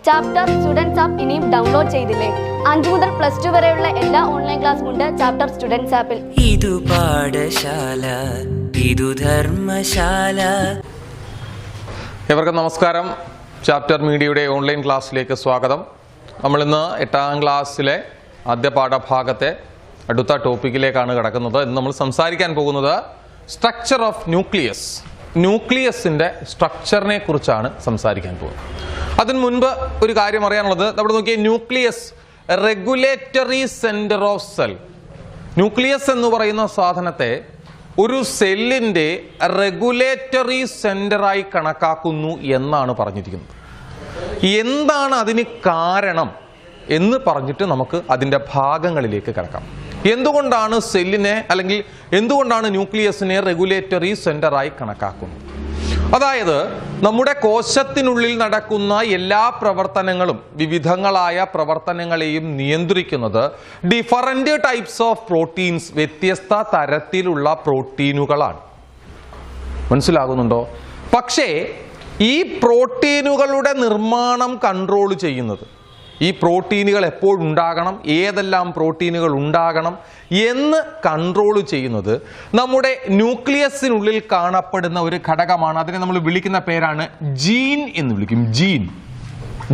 Chapter students app ഇനിയും download ചെയ്തില്ലേ? 5 മുതൽ +2 വരെയുള്ള എല്ലാ ഓൺലൈൻ ക്ലാസ്സും ഉണ്ട് ചാപ്റ്റർ സ്റ്റുഡൻസ് ആപ്പിൽ. ഇതു പാഠശാല, ഇതു ധർമ്മശാല. ഏവർക്കും നമസ്കാരം. ചാപ്റ്റർ മീഡിയയുടെ ഓൺലൈൻ ക്ലാസ്സിലേക്ക് സ്വാഗതം. നമ്മളിന്ന് 8ാം ക്ലാസ്സിലെ ആദ്യ പാഠഭാഗത്തെ അടുത്ത ടോപ്പിക്കിലേക്കാണ് കിടക്കുന്നത്. ഇന്ന് നമ്മൾ സംസാരിക്കാൻ പോകുന്നത് സ്ട്രക്ചർ ഓഫ് ന്യൂക്ലിയസ്. ന്യൂക്ലിയസിൻ്റെ സ്ട്രക്ചറിനെ കുറിച്ചാണ് സംസാരിക്കാൻ പോകുന്നത്. അതിന് മുൻപ് ഒരു കാര്യം അറിയാനുള്ളത്, നമ്മുടെ നോക്കിയ nucleus regulatory centre of cell. Nucleus എന്ന് പറയുന്ന സാധനത്തെ ഒരു സെല്ലിൻ്റെ റെഗുലേറ്ററി സെന്ററായി കണക്കാക്കുന്നു എന്നാണ് പറഞ്ഞിരിക്കുന്നത്. എന്താണ് അതിന് കാരണം എന്ന് പറഞ്ഞിട്ട് നമുക്ക് അതിൻ്റെ ഭാഗങ്ങളിലേക്ക് കിടക്കാം. എന്തുകൊണ്ടാണ് സെല്ലിനെ അല്ലെങ്കിൽ എന്തുകൊണ്ടാണ് ന്യൂക്ലിയസിനെ റെഗുലേറ്ററി സെന്ററായി കണക്കാക്കുന്നത്? അതായത് നമ്മുടെ കോശത്തിനുള്ളിൽ നടക്കുന്ന എല്ലാ പ്രവർത്തനങ്ങളും, വിവിധങ്ങളായ പ്രവർത്തനങ്ങളെയും നിയന്ത്രിക്കുന്നത് ഡിഫറൻറ്റ് ടൈപ്സ് ഓഫ് പ്രോട്ടീൻസ്, വ്യത്യസ്ത തരത്തിലുള്ള പ്രോട്ടീനുകളാണ്. മനസ്സിലാകുന്നുണ്ടോ? പക്ഷേ ഈ പ്രോട്ടീനുകളുടെ നിർമ്മാണം കൺട്രോൾ ചെയ്യുന്നത്, ഈ പ്രോട്ടീനുകൾ എപ്പോഴുണ്ടാകണം, ഏതെല്ലാം പ്രോട്ടീനുകൾ ഉണ്ടാകണം എന്ന് കൺട്രോൾ ചെയ്യുന്നത് നമ്മുടെ ന്യൂക്ലിയസിനുള്ളിൽ കാണപ്പെടുന്ന ഒരു ഘടകമാണ്. അതിനെ നമ്മൾ വിളിക്കുന്ന പേരാണ് ജീൻ എന്ന് വിളിക്കും.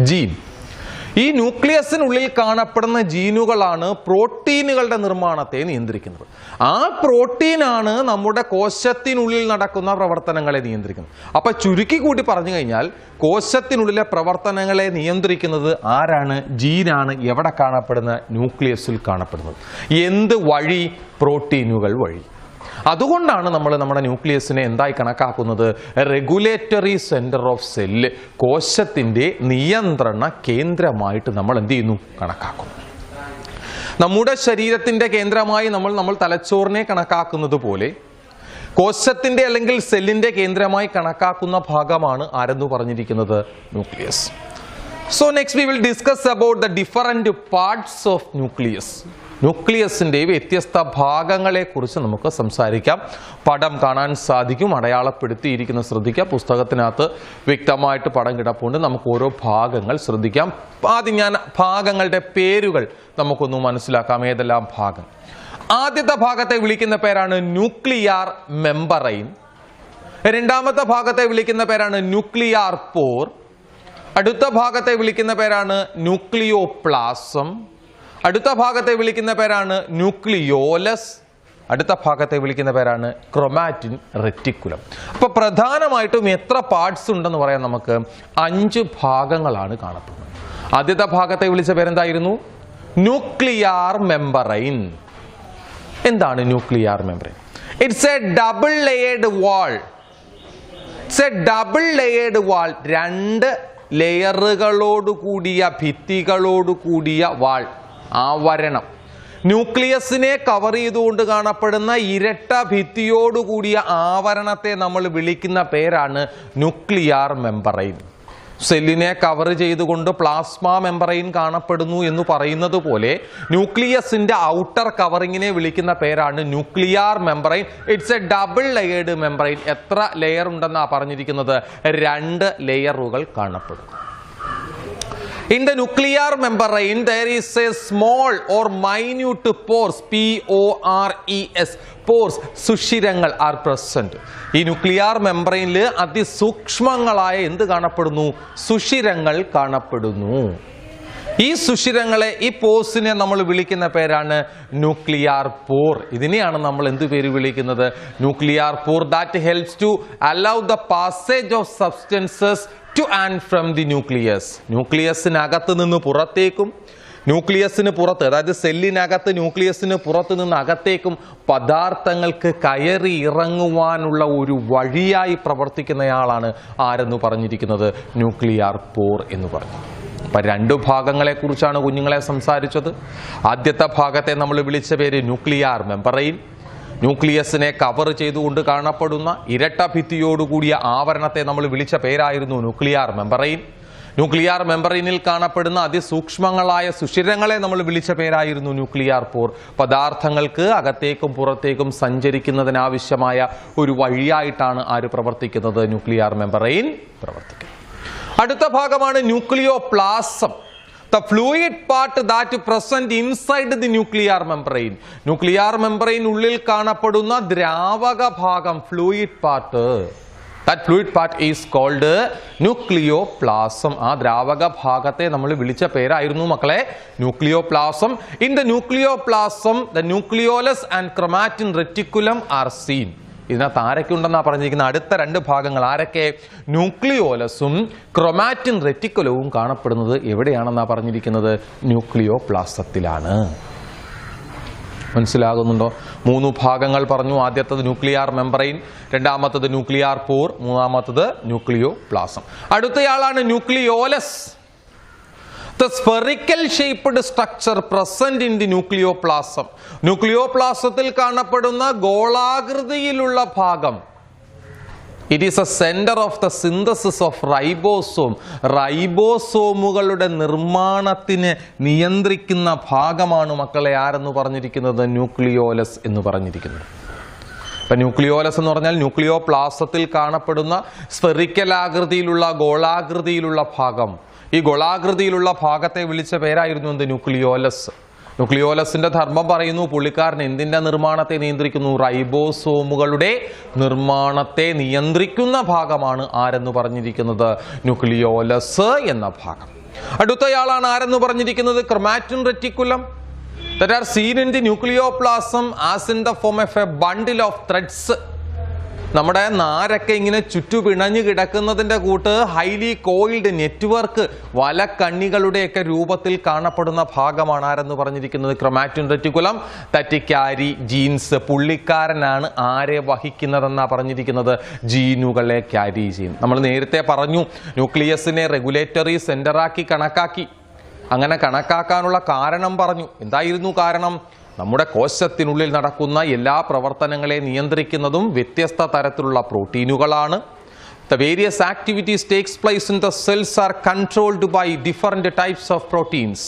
ജീൻ. ഈ ന്യൂക്ലിയസിനുള്ളിൽ കാണപ്പെടുന്ന ജീനുകളാണ് പ്രോട്ടീനുകളുടെ നിർമ്മാണത്തെ നിയന്ത്രിക്കുന്നത്. ആ പ്രോട്ടീനാണ് നമ്മുടെ കോശത്തിനുള്ളിൽ നടക്കുന്ന പ്രവർത്തനങ്ങളെ നിയന്ത്രിക്കുന്നത്. അപ്പൊ ചുരുക്കി കൂട്ടി പറഞ്ഞു കഴിഞ്ഞാൽ കോശത്തിനുള്ളിലെ പ്രവർത്തനങ്ങളെ നിയന്ത്രിക്കുന്നത് ആരാണ്? ജീനാണ്. എവിടെ കാണപ്പെടുന്ന? ന്യൂക്ലിയസിൽ കാണപ്പെടുന്നത്. എന്ത് വഴി? പ്രോട്ടീനുകൾ വഴി. അതുകൊണ്ടാണ് നമ്മൾ നമ്മുടെ ന്യൂക്ലിയസിനെ എന്തായി കണക്കാക്കുന്നത്? റെഗുലേറ്ററി സെന്റർ ഓഫ് സെല്ല്, കോശത്തിന്റെ നിയന്ത്രണ കേന്ദ്രമായിട്ട് നമ്മൾ എന്ത് ചെയ്യുന്നു? കണക്കാക്കുന്നു. നമ്മുടെ ശരീരത്തിന്റെ കേന്ദ്രമായി നമ്മൾ തലച്ചോറിനെ കണക്കാക്കുന്നത് പോലെ കോശത്തിന്റെ അല്ലെങ്കിൽ സെല്ലിന്റെ കേന്ദ്രമായി കണക്കാക്കുന്ന ഭാഗമാണ് ആരെന്ന് പറഞ്ഞിരിക്കുന്നത്? Nucleus. So next we will discuss about the different parts of nucleus. ന്യൂക്ലിയസിൻ്റെ വ്യത്യസ്ത ഭാഗങ്ങളെ കുറിച്ച് നമുക്ക് സംസാരിക്കാം. പടം കാണാൻ സാധിക്കും, അടയാളപ്പെടുത്തിയിരിക്കുന്ന ശ്രദ്ധിക്കാം. പുസ്തകത്തിനകത്ത് വ്യക്തമായിട്ട് പടം കിടപ്പുണ്ട്. നമുക്ക് ഓരോ ഭാഗങ്ങൾ ശ്രദ്ധിക്കാം. ആദ്യം ഞാൻ ഭാഗങ്ങളുടെ പേരുകൾ നമുക്കൊന്ന് മനസ്സിലാക്കാം. ഏതെല്ലാം ഭാഗം? ആദ്യത്തെ ഭാഗത്തെ വിളിക്കുന്ന പേരാണ് ന്യൂക്ലിയർ മെമ്പറൈൻ. രണ്ടാമത്തെ ഭാഗത്തെ വിളിക്കുന്ന പേരാണ് ന്യൂക്ലിയർ പോർ. അടുത്ത ഭാഗത്തെ വിളിക്കുന്ന പേരാണ് ന്യൂക്ലിയോപ്ലാസം. അടുത്ത ഭാഗത്തെ വിളിക്കുന്ന പേരാണ് ന്യൂക്ലിയോലസ്. അടുത്ത ഭാഗത്തെ വിളിക്കുന്ന പേരാണ് ക്രോമാറ്റിൻ റെറ്റിക്കുലം. അപ്പൊ പ്രധാനമായിട്ടും എത്ര പാർട്സ് ഉണ്ടെന്ന് പറയാൻ നമുക്ക് 5 ഭാഗങ്ങളാണ് കാണപ്പെടുന്നത്. ആദ്യത്തെ ഭാഗത്തെ വിളിച്ച പേരെന്തായിരുന്നു? Nuclear membrane. എന്താണ് nuclear membrane? It's a double layered wall. It's a double layered wall. 2 ലെയറുകളോട് കൂടിയ, ഭിത്തികളോട് കൂടിയ വാൾ, ആവരണം. ന്യൂക്ലിയസിനെ കവർ ചെയ്തുകൊണ്ട് കാണപ്പെടുന്ന ഇരട്ട ഭിത്തിയോടുകൂടിയ ആവരണത്തെ നമ്മൾ വിളിക്കുന്ന പേരാണ് ന്യൂക്ലിയർ മെമ്പറൈൻ. സെല്ലിനെ കവർ ചെയ്തുകൊണ്ട് പ്ലാസ്മ മെമ്പറൈൻ കാണപ്പെടുന്നു എന്ന് പറയുന്നത് പോലെ ന്യൂക്ലിയസിന്റെ ഔട്ടർ കവറിങ്ങിനെ വിളിക്കുന്ന പേരാണ് nuclear membrane. It's a double layered membrane. എത്ര ലെയർ ഉണ്ടെന്നാണ് പറഞ്ഞിരിക്കുന്നത്? 2 ലെയറുകൾ കാണപ്പെടും. In the nuclear membrane, there is a small or minute pores, P-O-R-E-S, pores, സുഷിരങ്ങൾ are present. ഈ ന്യൂക്ലിയർ മെംബ്രെയിനിൽ അതിസൂക്ഷ്മങ്ങളായ എന്ത് കാണപ്പെടുന്നു? സുഷിരങ്ങൾ കാണപ്പെടുന്നു. ഈ സുഷിരങ്ങളെ, ഈ പോസിനെ നമ്മൾ വിളിക്കുന്ന പേരാണ് ന്യൂക്ലിയർ പോർ. ഇതിനെയാണ് നമ്മൾ എന്ത് പേര് വിളിക്കുന്നത്? Nuclear pore. That helps to allow the passage of substances to and from the nucleus. ന്യൂക്ലിയസിനകത്ത് നിന്ന് പുറത്തേക്കും ന്യൂക്ലിയസിന് പുറത്ത്, അതായത് സെല്ലിനകത്ത് ന്യൂക്ലിയസിന് പുറത്ത് നിന്ന് അകത്തേക്കും പദാർത്ഥങ്ങൾക്ക് കയറി ഇറങ്ങുവാനുള്ള ഒരു വഴിയായി പ്രവർത്തിക്കുന്നയാളാണ് ആരെന്ന് പറഞ്ഞിരിക്കുന്നത്? ന്യൂക്ലിയർ പോർ എന്ന് പറഞ്ഞു. അപ്പം 2 ഭാഗങ്ങളെ കുറിച്ചാണ് കുഞ്ഞുങ്ങളെ സംസാരിച്ചത്. ആദ്യത്തെ ഭാഗത്തെ നമ്മൾ വിളിച്ച പേര് ന്യൂക്ലിയർ മെമ്പറൈൻ. ന്യൂക്ലിയസിനെ കവർ ചെയ്തുകൊണ്ട് കാണപ്പെടുന്ന ഇരട്ട ഭിത്തിയോടുകൂടിയ ആവരണത്തെ നമ്മൾ വിളിച്ച പേരായിരുന്നു ന്യൂക്ലിയർ മെമ്പറൈൻ. ന്യൂക്ലിയർ മെമ്പറൈനിൽ കാണപ്പെടുന്ന അതിസൂക്ഷ്മങ്ങളായ സുഷിരങ്ങളെ നമ്മൾ വിളിച്ച പേരായിരുന്നു ന്യൂക്ലിയർ പോർ. പദാർത്ഥങ്ങൾക്ക് അകത്തേക്കും പുറത്തേക്കും സഞ്ചരിക്കുന്നതിനാവശ്യമായ ഒരു വഴിയായിട്ടാണ് ആര് പ്രവർത്തിക്കുന്നത്? ന്യൂക്ലിയർ മെമ്പറൈൻ പ്രവർത്തിക്കുന്നത്. അടുത്ത ഭാഗമാണ് nucleoplasm. The fluid part that present inside the nuclear membrane. Nuclear membrane ഉള്ളിൽ കാണപ്പെടുന്ന ദ്രാവക ഭാഗം, fluid part. That fluid part is called nucleoplasm. ആ ദ്രാവക ഭാഗത്തെ നമ്മൾ വിളിച്ച പേരായിരുന്നു മക്കളെ nucleoplasm. In the nucleoplasm, the nucleolus and chromatin reticulum are seen. ഇതിനകത്ത് ആരൊക്കെ ഉണ്ടെന്നാണ് പറഞ്ഞിരിക്കുന്നത്? അടുത്ത രണ്ട് ഭാഗങ്ങൾ. ആരൊക്കെ? ന്യൂക്ലിയോലസും ക്രൊമാറ്റിൻ റെറ്റിക്കുലവും കാണപ്പെടുന്നത് എവിടെയാണെന്നാണ് പറഞ്ഞിരിക്കുന്നത്? ന്യൂക്ലിയോപ്ലാസത്തിലാണ്. മനസ്സിലാകുന്നുണ്ടോ? 3 ഭാഗങ്ങൾ പറഞ്ഞു. ആദ്യത്തത് ന്യൂക്ലിയർ മെംബ്രെയിൻ, രണ്ടാമത്തത് ന്യൂക്ലിയർ പോർ, മൂന്നാമത്തത് ന്യൂക്ലിയോപ്ലാസം. അടുത്തയാളാണ് nucleolus. The spherical shaped structure present in the nucleoplasm. ന്യൂക്ലിയോപ്ലാസത്തിൽ കാണപ്പെടുന്ന ഗോളാകൃതിയിലുള്ള ഭാഗം. It is a center of the synthesis of ribosome. റൈബോസോമുകളുടെ നിർമ്മാണത്തിന് നിയന്ത്രിക്കുന്ന ഭാഗമാണ് മക്കളെ ആരെന്ന് പറഞ്ഞിരിക്കുന്നത്? ന്യൂക്ലിയോലസ് എന്ന് പറഞ്ഞിരിക്കുന്നത്. ഇപ്പം ന്യൂക്ലിയോലസ് എന്ന് പറഞ്ഞാൽ ന്യൂക്ലിയോപ്ലാസത്തിൽ കാണപ്പെടുന്ന സ്ഫെറിക്കൽ ആകൃതിയിലുള്ള ഗോളാകൃതിയിലുള്ള ഭാഗം. ഈ ഗോളാകൃതിയിലുള്ള ഭാഗത്തെ വിളിച്ച പേരായിരുന്നു എന്ത്? ന്യൂക്ലിയോലസ്. ന്യൂക്ലിയോലസിന്റെ ധർമ്മം പറയുന്നു, പുള്ളിക്കാരൻ എന്തിന്റെ നിർമ്മാണത്തെ നിയന്ത്രിക്കുന്നു? റൈബോസോമുകളുടെ നിർമ്മാണത്തെ നിയന്ത്രിക്കുന്ന ഭാഗമാണ് ആരെന്ന് പറഞ്ഞിരിക്കുന്നത്? ന്യൂക്ലിയോലസ് എന്ന ഭാഗം. അടുത്തയാളാണ് ആരെന്ന് പറഞ്ഞിരിക്കുന്നത്? Chromatin reticulum. That are seen in the nucleoplasm as in the form of a bundle of threads. നമ്മുടെ നാരൊക്കെ ഇങ്ങനെ ചുറ്റുപിണഞ്ഞു കിടക്കുന്നതിൻ്റെ കൂട്ട് ഹൈലി കോയിൽഡ് നെറ്റ്വർക്ക് വലക്കണ്ണികളുടെയൊക്കെ രൂപത്തിൽ കാണപ്പെടുന്ന ഭാഗമാണ് ആരെന്ന് പറഞ്ഞിരിക്കുന്നത്? Chromatin reticulum. That carry genes. പുള്ളിക്കാരനാണ് ആരെ വഹിക്കുന്നതെന്നാണ് പറഞ്ഞിരിക്കുന്നത്? ജീനുകളെ ക്യാരി ചെയ്യും. നമ്മൾ നേരത്തെ പറഞ്ഞു ന്യൂക്ലിയസിനെ റെഗുലേറ്ററി സെന്ററാക്കി കണക്കാക്കി. അങ്ങനെ കണക്കാക്കാനുള്ള കാരണം പറഞ്ഞു. എന്തായിരുന്നു കാരണം? നമ്മുടെ കോശത്തിനുള്ളിൽ നടക്കുന്ന എല്ലാ പ്രവർത്തനങ്ങളെ നിയന്ത്രിക്കുന്നതും വ്യത്യസ്ത തരത്തിലുള്ള പ്രോട്ടീനുകളാണ്. The various activities takes place in the cells are controlled by different types of proteins.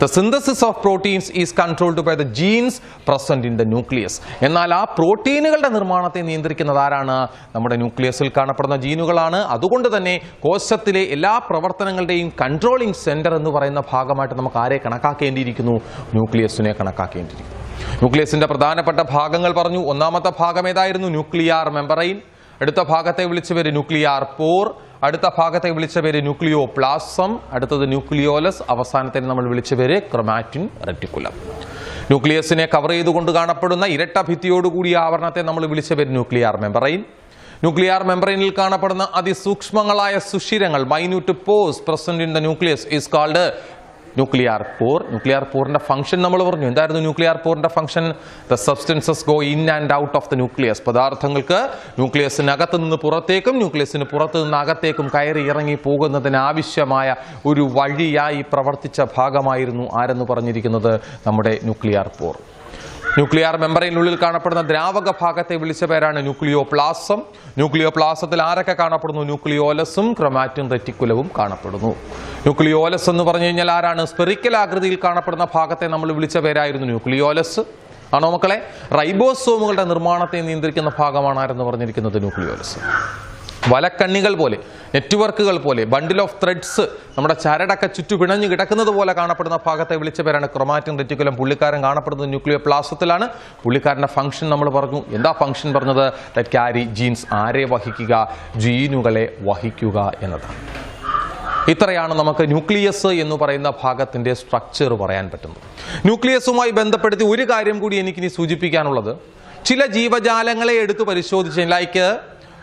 The synthesis of proteins is controlled by the genes present in the nucleus. എന്നാൽ ആ പ്രോട്ടീനുകളുടെ നിർമ്മാണത്തെ നിയന്ത്രിക്കുന്നത് ആരാണ്? നമ്മുടെ ന്യൂക്ലിയസിൽ കാണപ്പെടുന്ന ജീനുകളാണ്. അതുകൊണ്ട് തന്നെ കോശത്തിലെ എല്ലാ പ്രവർത്തനങ്ങളുടെയും കൺട്രോളിംഗ് സെന്റർ എന്ന് പറയുന്ന ഭാഗമായിട്ട് നമുക്ക് ആരെ കണക്കാക്കേണ്ടിയിരിക്കുന്നു? ന്യൂക്ലിയസിനെ കണക്കാക്കേണ്ടിയിരിക്കുന്നു. ന്യൂക്ലിയസിന്റെ പ്രധാനപ്പെട്ട ഭാഗങ്ങൾ പറഞ്ഞു. ഒന്നാമത്തെ ഭാഗം ഏതായിരുന്നു? Nuclear membrane. അടുത്ത ഭാഗത്തെ വിളിച്ച പേര് ന്യൂക്ലിയർ പോർ. അടുത്ത ഭാഗത്തെ വിളിച്ച പേര് ന്യൂക്ലിയോപ്ലാസം. അടുത്തത് ന്യൂക്ലിയോലസ്. അവസാനത്തിന് നമ്മൾ വിളിച്ച പേര് ക്രൊമാറ്റിൻ റെറ്റിക്കുലം. ന്യൂക്ലിയസിനെ കവർ ചെയ്തുകൊണ്ട് കാണപ്പെടുന്ന ഇരട്ട ഭിത്തിയോടുകൂടിയ ആവരണത്തെ നമ്മൾ വിളിച്ച പേര് ന്യൂക്ലിയർ മെംബ്രെയിൻ. ന്യൂക്ലിയർ മെംബ്രെയിനിൽ കാണപ്പെടുന്ന അതിസൂക്ഷ്മങ്ങളായ സുഷിരങ്ങൾ, minute pores present in the nucleus is called nuclear pore. Nuclear പോറിന്റെ ഫംഗ്ഷൻ നമ്മൾ പറഞ്ഞു. എന്തായിരുന്നു ന്യൂക്ലിയർ പോറിന്റെ function? The substances go in and out of the nucleus. പദാർത്ഥങ്ങൾക്ക് ന്യൂക്ലിയസിനകത്ത് നിന്ന് പുറത്തേക്കും ന്യൂക്ലിയസിന് പുറത്തു നിന്ന് അകത്തേക്കും കയറി ഇറങ്ങി പോകുന്നതിന് ആവശ്യമായ ഒരു വഴിയായി പ്രവർത്തിച്ച ഭാഗമായിരുന്നു ആരെന്ന് പറഞ്ഞിരിക്കുന്നത്? നമ്മുടെ ന്യൂക്ലിയർ പോർ. ന്യൂക്ലിയർ മെംബ്രെയിനുള്ളിൽ കാണപ്പെടുന്ന ദ്രാവക ഭാഗത്തെ വിളിച്ച പേരാണ് ന്യൂക്ലിയോപ്ലാസം. ന്യൂക്ലിയോപ്ലാസത്തിൽ ആരൊക്കെ കാണപ്പെടുന്നു? ന്യൂക്ലിയോലസും ക്രൊമാറ്റിൻ റെറ്റിക്കുലവും കാണപ്പെടുന്നു. ന്യൂക്ലിയോലസ് എന്ന് പറഞ്ഞു കഴിഞ്ഞാൽ ആരാണ്? സ്പെറിക്കൽ ആകൃതിയിൽ കാണപ്പെടുന്ന ഭാഗത്തെ നമ്മൾ വിളിച്ച പേരായിരുന്നു ന്യൂക്ലിയോലസ്. ആണോ മക്കളെ? റൈബോസോമുകളുടെ നിർമ്മാണത്തെ നിയന്ത്രിക്കുന്ന ഭാഗമാണ് ആരെന്ന് പറഞ്ഞിരിക്കുന്നത്? ന്യൂക്ലിയോലസ്. വലക്കണ്ണികൾ പോലെ, നെറ്റ്വർക്കുകൾ പോലെ, ബണ്ടിൽ ഓഫ് ത്രെഡ്സ്, നമ്മുടെ ചരടൊക്കെ ചുറ്റു പിണഞ്ഞു കിടക്കുന്നത് പോലെ കാണപ്പെടുന്ന ഭാഗത്തെ വിളിച്ച പേരാണ് ക്രൊമാറ്റിൻ റെറ്റിക്കുലം. പുള്ളിക്കാരൻ കാണപ്പെടുന്നത് ന്യൂക്ലിയോപ്ലാസത്തിലാണ്. പുള്ളിക്കാരൻ്റെ ഫംഗ്ഷൻ നമ്മൾ പറഞ്ഞു. എന്താ ഫംഗ്ഷൻ പറഞ്ഞത്? That carry genes. ആരെ വഹിക്കുക? ജീനുകളെ വഹിക്കുക എന്നതാണ്. ഇത്രയാണ് നമുക്ക് ന്യൂക്ലിയസ് എന്ന് പറയുന്ന ഭാഗത്തിൻ്റെ സ്ട്രക്ചർ പറയാൻ പറ്റുന്നത്. ന്യൂക്ലിയസുമായി ബന്ധപ്പെടുത്തി ഒരു കാര്യം കൂടി എനിക്കിനി സൂചിപ്പിക്കാനുള്ളത്, ചില ജീവജാലങ്ങളെ എടുത്തു പരിശോധിച്ച്, like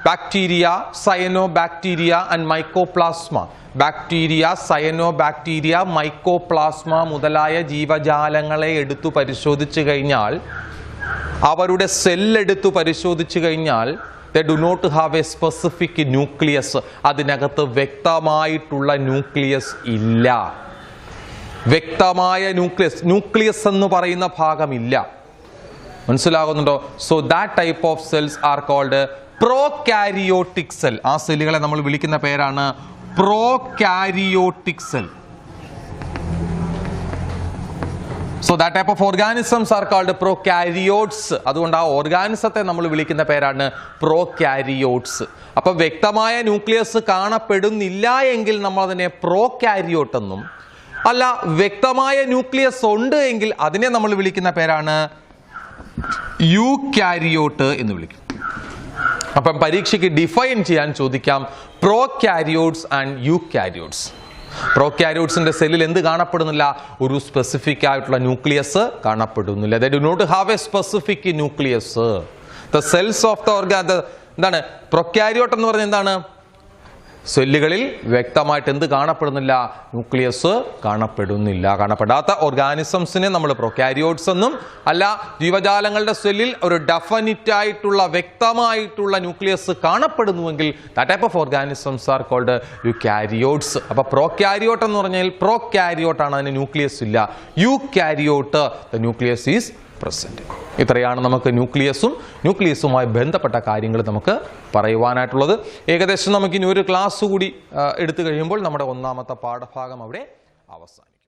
bacteria, cyanobacteria and mycoplasma. Bacteria, cyanobacteria, mycoplasma മുതലായ ജീവജാലങ്ങളെ എടുത്തു പരിശോധിച്ചു കഴിഞ്ഞാൽ, അവരുടെ സെല്ലെടുത്തു പരിശോധിച്ചു കഴിഞ്ഞാൽ, they do not have a specific nucleus. അതിനകത്ത് വ്യക്തമായിട്ടുള്ള ന്യൂക്ലിയസ് ഇല്ല. വ്യക്തമായ ന്യൂക്ലിയസ് എന്ന് പറയുന്ന ഭാഗമില്ല. മനസ്സിലാകുന്നുണ്ടോ? So that type of cells are called prokaryotic cell. ആ സെല്ലുകളെ നമ്മൾ വിളിക്കുന്ന പേരാണ് prokaryotic cell. So that type of organisms are called prokaryotes. അതുകൊണ്ട് ആ ഓർഗാനിസത്തെ നമ്മൾ വിളിക്കുന്ന പേരാണ് പ്രോകാരിയോട്സ്. അപ്പൊ വ്യക്തമായ ന്യൂക്ലിയസ് കാണപ്പെടുന്നില്ല എങ്കിൽ നമ്മൾ അതിനെ പ്രോകാരിയോട്ട് എന്നും, അല്ല വ്യക്തമായ ന്യൂക്ലിയസ് ഉണ്ട് എങ്കിൽ അതിനെ നമ്മൾ വിളിക്കുന്ന പേരാണ് യൂകാരിയോട്ട് എന്ന് വിളിക്കും. അപ്പം പരീക്ഷയ്ക്ക് ഡിഫൈൻ ചെയ്യാൻ ചോദിക്കാം പ്രോകാരിയോട്സ് ആൻഡ് യൂകാരിയോട്സ്. പ്രോകാരിയോട്സിന്റെ സെല്ലിൽ എന്ത് കാണപ്പെടുന്നില്ല? ഒരു സ്പെസിഫിക് ആയിട്ടുള്ള ന്യൂക്ലിയസ് കാണപ്പെടുന്നില്ല. They do not have a specific nucleus. The cells of the എന്താണ് പ്രോകാരിയോട്ട് എന്ന് പറഞ്ഞാൽ എന്താണ്? സെല്ലുകളിൽ വ്യക്തമായിട്ട് എന്ത് കാണപ്പെടുന്നില്ല? ന്യൂക്ലിയസ് കാണപ്പെടുന്നില്ല. കാണപ്പെടാത്ത ഓർഗാനിസംസിനെ നമ്മൾ പ്രോകാരിയോട്സ് എന്നും, അല്ല ജീവജാലങ്ങളുടെ സെല്ലിൽ ഒരു ഡെഫിനിറ്റ് ആയിട്ടുള്ള വ്യക്തമായിട്ടുള്ള ന്യൂക്ലിയസ് കാണപ്പെടുന്നുവെങ്കിൽ that type of organisms are called eukaryotes. അപ്പൊ പ്രോകാരിയോട്ട് എന്ന് പറഞ്ഞാൽ പ്രോകാരിയോട്ട് ആണ്, അതിന് ന്യൂക്ലിയസ് ഇല്ല. Eukaryote the nucleus is present. ഇത്രയാണ് നമുക്ക് ന്യൂക്ലിയസുമായി ബന്ധപ്പെട്ട കാര്യങ്ങൾ നമുക്ക് പറയുവാനായിട്ടുള്ളത്. ഏകദേശം നമുക്ക് ഇനി ഒരു ക്ലാസ് കൂടി എടുത്തു കഴിയുമ്പോൾ നമ്മുടെ ഒന്നാമത്തെ പാഠഭാഗം അവിടെ അവസാനിക്കും.